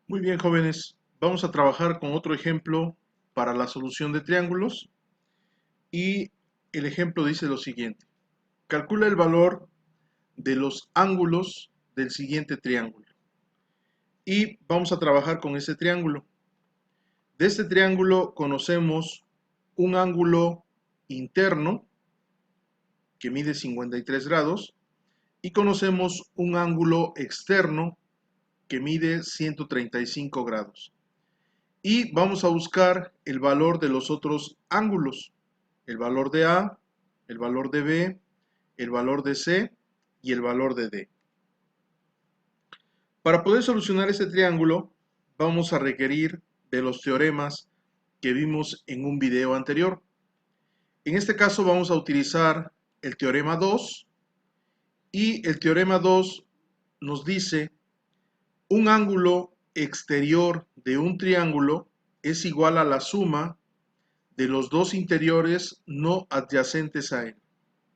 Muy bien, jóvenes. Vamos a trabajar con otro ejemplo para la solución de triángulos y el ejemplo dice lo siguiente. Calcula el valor de los ángulos del siguiente triángulo y vamos a trabajar con ese triángulo. De este triángulo conocemos un ángulo interno que mide 53 grados y conocemos un ángulo externo que mide 135 grados. Y vamos a buscar el valor de los otros ángulos, el valor de A, el valor de B, el valor de C y el valor de D. Para poder solucionar este triángulo, vamos a requerir de los teoremas que vimos en un video anterior. En este caso vamos a utilizar el teorema 2 y el teorema 2 nos dice un ángulo exterior de un triángulo es igual a la suma de los dos interiores no adyacentes a él.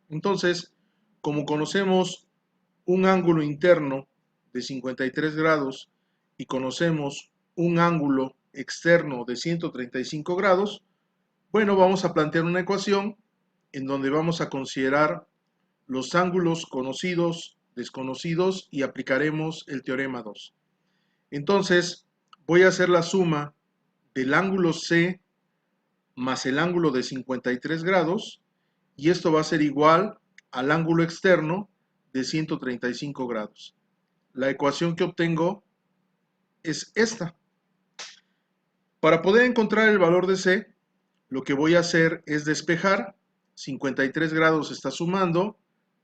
Entonces, como conocemos un ángulo interno de 53 grados y conocemos un ángulo externo de 135 grados, bueno, vamos a plantear una ecuación en donde vamos a considerar los ángulos conocidos, desconocidos y aplicaremos el teorema 2. Entonces, voy a hacer la suma del ángulo C más el ángulo de 53 grados y esto va a ser igual al ángulo externo de 135 grados. La ecuación que obtengo es esta. Para poder encontrar el valor de C, lo que voy a hacer es despejar. 53 grados está sumando,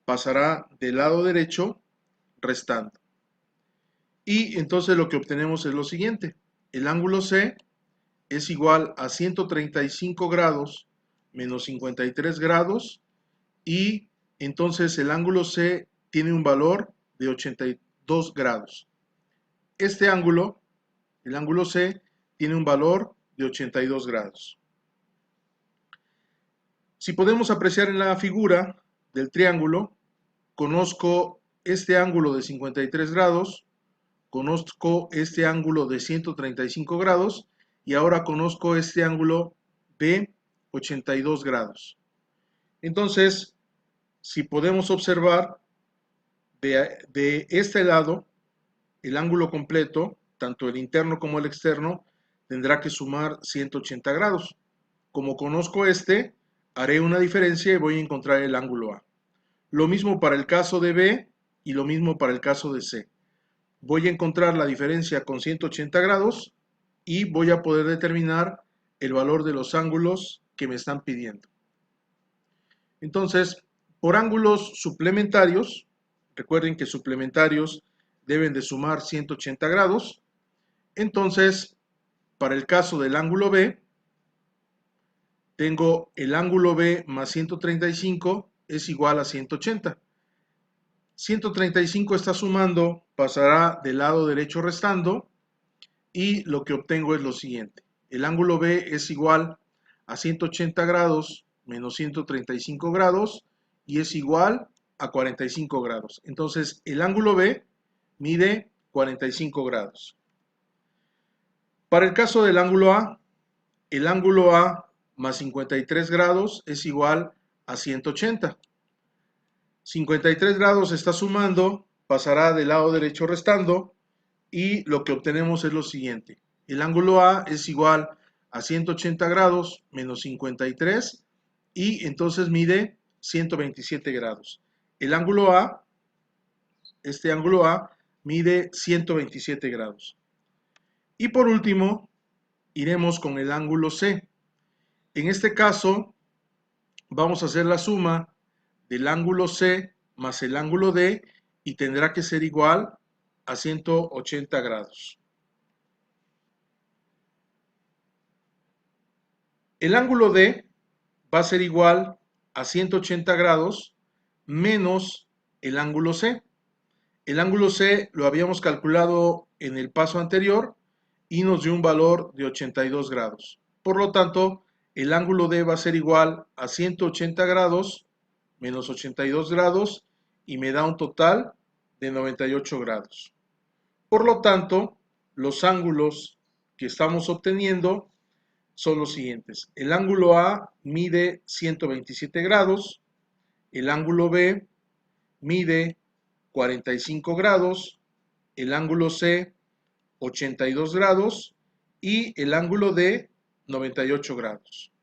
pasará del lado derecho restando. Y entonces lo que obtenemos es lo siguiente. El ángulo C es igual a 135 grados menos 53 grados y entonces el ángulo C tiene un valor de 82 grados. Este ángulo, el ángulo C, tiene un valor de 82 grados. Si podemos apreciar en la figura del triángulo, conozco este ángulo de 53 grados, conozco este ángulo de 135 grados y ahora conozco este ángulo de 82 grados. Entonces, si podemos observar de este lado, el ángulo completo, tanto el interno como el externo, tendrá que sumar 180 grados. Como conozco este, haré una diferencia y voy a encontrar el ángulo A. Lo mismo para el caso de B y lo mismo para el caso de C. Voy a encontrar la diferencia con 180 grados y voy a poder determinar el valor de los ángulos que me están pidiendo. Entonces, por ángulos suplementarios, recuerden que suplementarios deben de sumar 180 grados. Entonces, para el caso del ángulo B, tengo el ángulo B más 135 es igual a 180. 135 está sumando, pasará del lado derecho restando y lo que obtengo es lo siguiente. El ángulo B es igual a 180 grados menos 135 grados y es igual a 45 grados. Entonces, el ángulo B mide 45 grados. Para el caso del ángulo A, el ángulo A más 53 grados es igual a 180. 53 grados está sumando, pasará del lado derecho restando y lo que obtenemos es lo siguiente. El ángulo A es igual a 180 grados menos 53 y entonces mide 127 grados. El ángulo A, este ángulo A, mide 127 grados. Y por último, iremos con el ángulo C. En este caso, vamos a hacer la suma del ángulo C más el ángulo D y tendrá que ser igual a 180 grados. El ángulo D va a ser igual a 180 grados menos el ángulo C. El ángulo C lo habíamos calculado en el paso anterior y nos dio un valor de 82 grados. Por lo tanto, el ángulo D va a ser igual a 180 grados menos 82 grados y me da un total de 98 grados. Por lo tanto, los ángulos que estamos obteniendo son los siguientes. El ángulo A mide 127 grados, el ángulo B mide 45 grados, el ángulo C 82 grados y el ángulo D 98 grados.